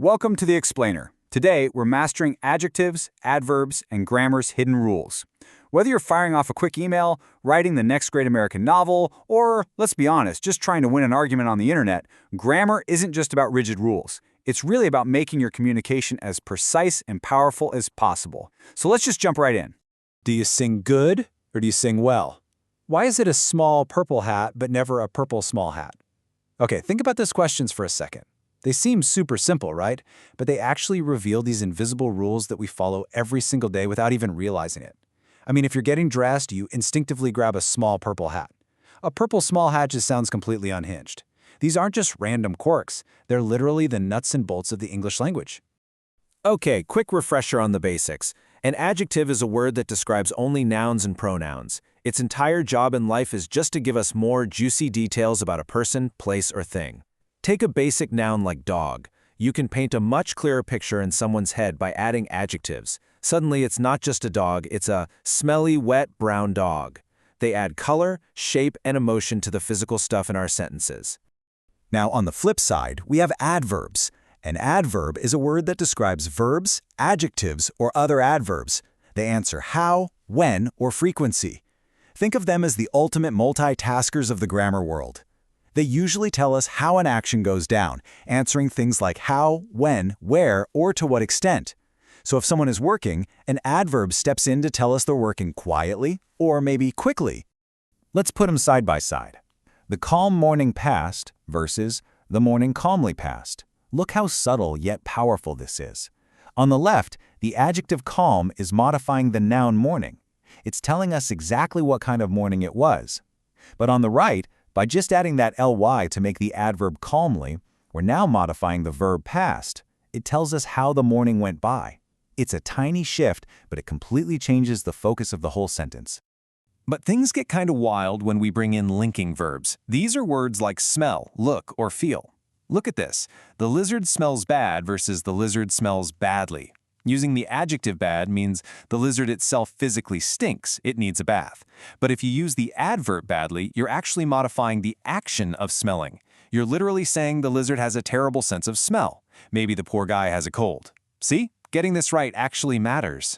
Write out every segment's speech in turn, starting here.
Welcome to The Explainer. Today, we're mastering adjectives, adverbs, and grammar's hidden rules. Whether you're firing off a quick email, writing the next great American novel, or, let's be honest, just trying to win an argument on the internet, grammar isn't just about rigid rules. It's really about making your communication as precise and powerful as possible. So let's just jump right in. Do you sing good or do you sing well? Why is it a small purple hat but never a purple small hat? Okay, think about those questions for a second. They seem super simple, right? But they actually reveal these invisible rules that we follow every single day without even realizing it. I mean, if you're getting dressed, you instinctively grab a small purple hat. A purple small hat just sounds completely unhinged. These aren't just random quirks. They're literally the nuts and bolts of the English language. Okay, quick refresher on the basics. An adjective is a word that describes only nouns and pronouns. Its entire job in life is just to give us more juicy details about a person, place, or thing. Take a basic noun like dog. You can paint a much clearer picture in someone's head by adding adjectives. Suddenly, it's not just a dog, it's a smelly, wet, brown dog. They add color, shape, and emotion to the physical stuff in our sentences. Now, on the flip side, we have adverbs. An adverb is a word that describes verbs, adjectives, or other adverbs. They answer how, when, or frequency. Think of them as the ultimate multitaskers of the grammar world. They usually tell us how an action goes down, answering things like how, when, where, or to what extent. So if someone is working, an adverb steps in to tell us they're working quietly or maybe quickly. Let's put them side by side. The calm morning passed versus the morning calmly passed. Look how subtle yet powerful this is. On the left, the adjective calm is modifying the noun morning. It's telling us exactly what kind of morning it was. But on the right, by just adding that ly to make the adverb calmly, we're now modifying the verb past. It tells us how the morning went by. It's a tiny shift, but it completely changes the focus of the whole sentence. But things get kind of wild when we bring in linking verbs. These are words like smell, look, or feel. Look at this. The lizard smells bad versus the lizard smells badly. Using the adjective bad means the lizard itself physically stinks, it needs a bath. But if you use the adverb badly, you're actually modifying the action of smelling. You're literally saying the lizard has a terrible sense of smell. Maybe the poor guy has a cold. See? Getting this right actually matters.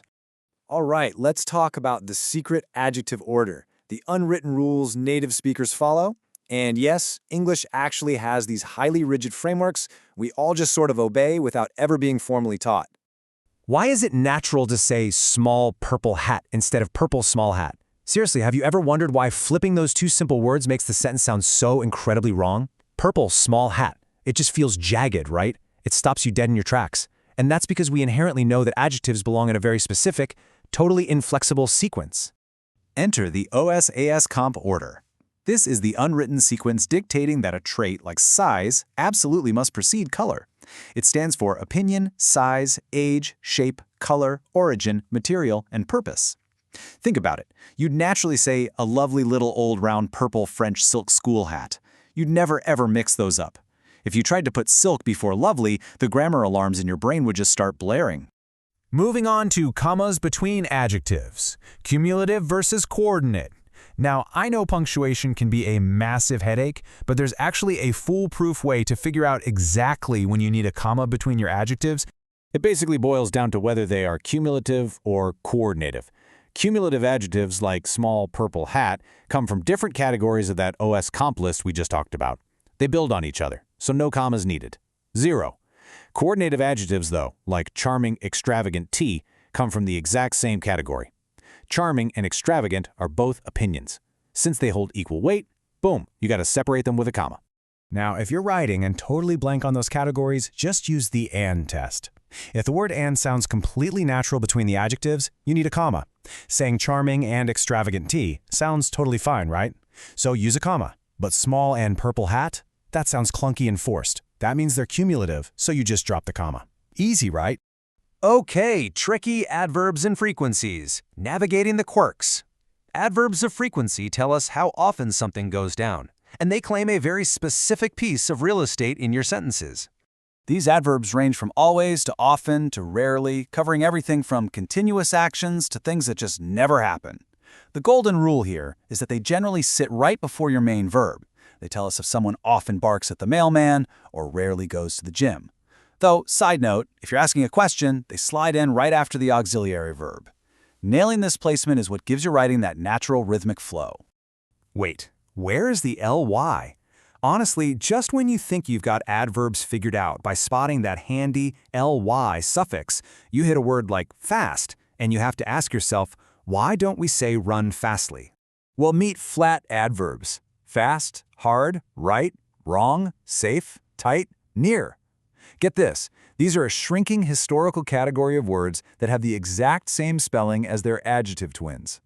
All right, let's talk about the secret adjective order, the unwritten rules native speakers follow. And yes, English actually has these highly rigid frameworks we all just sort of obey without ever being formally taught. Why is it natural to say small purple hat instead of purple small hat? Seriously, have you ever wondered why flipping those two simple words makes the sentence sound so incredibly wrong? Purple small hat. It just feels jagged, right? It stops you dead in your tracks. And that's because we inherently know that adjectives belong in a very specific, totally inflexible sequence. Enter the OSAS comp order. This is the unwritten sequence dictating that a trait like size absolutely must precede color. It stands for opinion, size, age, shape, color, origin, material, and purpose. Think about it. You'd naturally say a lovely little old round purple French silk school hat. You'd never ever mix those up. If you tried to put silk before lovely, the grammar alarms in your brain would just start blaring. Moving on to commas between adjectives. Cumulative versus coordinate. Now, I know punctuation can be a massive headache, but there's actually a foolproof way to figure out exactly when you need a comma between your adjectives. It basically boils down to whether they are cumulative or coordinative. Cumulative adjectives like small purple hat come from different categories of that OS comp list we just talked about. They build on each other, so no commas needed. 0. Coordinative adjectives, though, like charming, extravagant tea, come from the exact same category. Charming and extravagant are both opinions. Since they hold equal weight, boom, you got to separate them with a comma. Now, if you're writing and totally blank on those categories, just use the and test. If the word and sounds completely natural between the adjectives, you need a comma. Saying charming and extravagant tea sounds totally fine, right? So use a comma. But small and purple hat? That sounds clunky and forced. That means they're cumulative, so you just drop the comma. Easy, right? Okay, tricky adverbs and frequencies. Navigating the quirks. Adverbs of frequency tell us how often something goes down, and they claim a very specific piece of real estate in your sentences. These adverbs range from always to often to rarely, covering everything from continuous actions to things that just never happen. The golden rule here is that they generally sit right before your main verb. They tell us if someone often barks at the mailman or rarely goes to the gym. Though, side note, if you're asking a question, they slide in right after the auxiliary verb. Nailing this placement is what gives your writing that natural rhythmic flow. Wait, where is the ly? Honestly, just when you think you've got adverbs figured out by spotting that handy ly suffix, you hit a word like fast, and you have to ask yourself, why don't we say run fastly? Well, meet flat adverbs. Fast, hard, right, wrong, safe, tight, near. Get this, these are a shrinking historical category of words that have the exact same spelling as their adjective twins.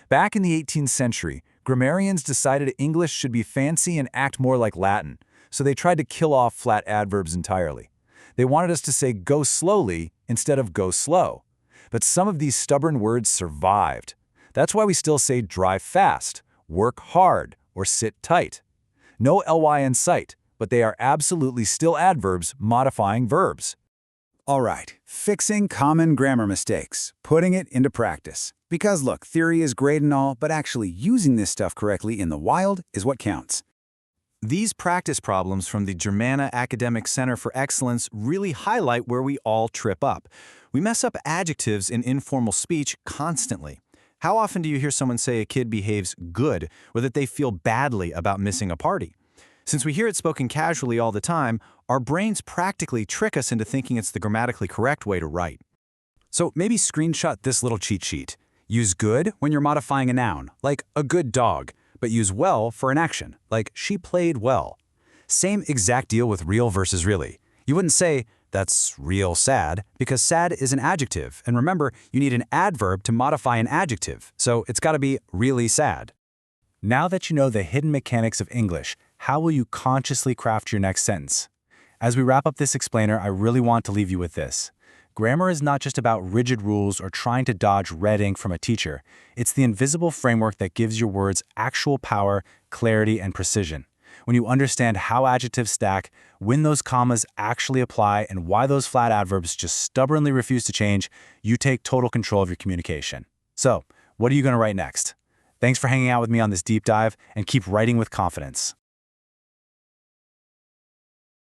Back in the 18th century, grammarians decided English should be fancy and act more like Latin, so they tried to kill off flat adverbs entirely. They wanted us to say go slowly instead of go slow. But some of these stubborn words survived. That's why we still say drive fast, work hard, or sit tight. No ly in sight, but they are absolutely still adverbs modifying verbs. All right, fixing common grammar mistakes, putting it into practice. Because look, theory is great and all, but actually using this stuff correctly in the wild is what counts. These practice problems from the Germana Academic Center for Excellence really highlight where we all trip up. We mess up adjectives in informal speech constantly. How often do you hear someone say a kid behaves good or that they feel badly about missing a party? Since we hear it spoken casually all the time, our brains practically trick us into thinking it's the grammatically correct way to write. So maybe screenshot this little cheat sheet. Use good when you're modifying a noun, like a good dog, but use well for an action, like she played well. Same exact deal with real versus really. You wouldn't say, that's real sad, because sad is an adjective, and remember, you need an adverb to modify an adjective, so it's got to be really sad. Now that you know the hidden mechanics of English, how will you consciously craft your next sentence? As we wrap up this explainer, I really want to leave you with this. Grammar is not just about rigid rules or trying to dodge red ink from a teacher. It's the invisible framework that gives your words actual power, clarity, and precision. When you understand how adjectives stack, when those commas actually apply, and why those flat adverbs just stubbornly refuse to change, you take total control of your communication. So, what are you going to write next? Thanks for hanging out with me on this deep dive, and keep writing with confidence.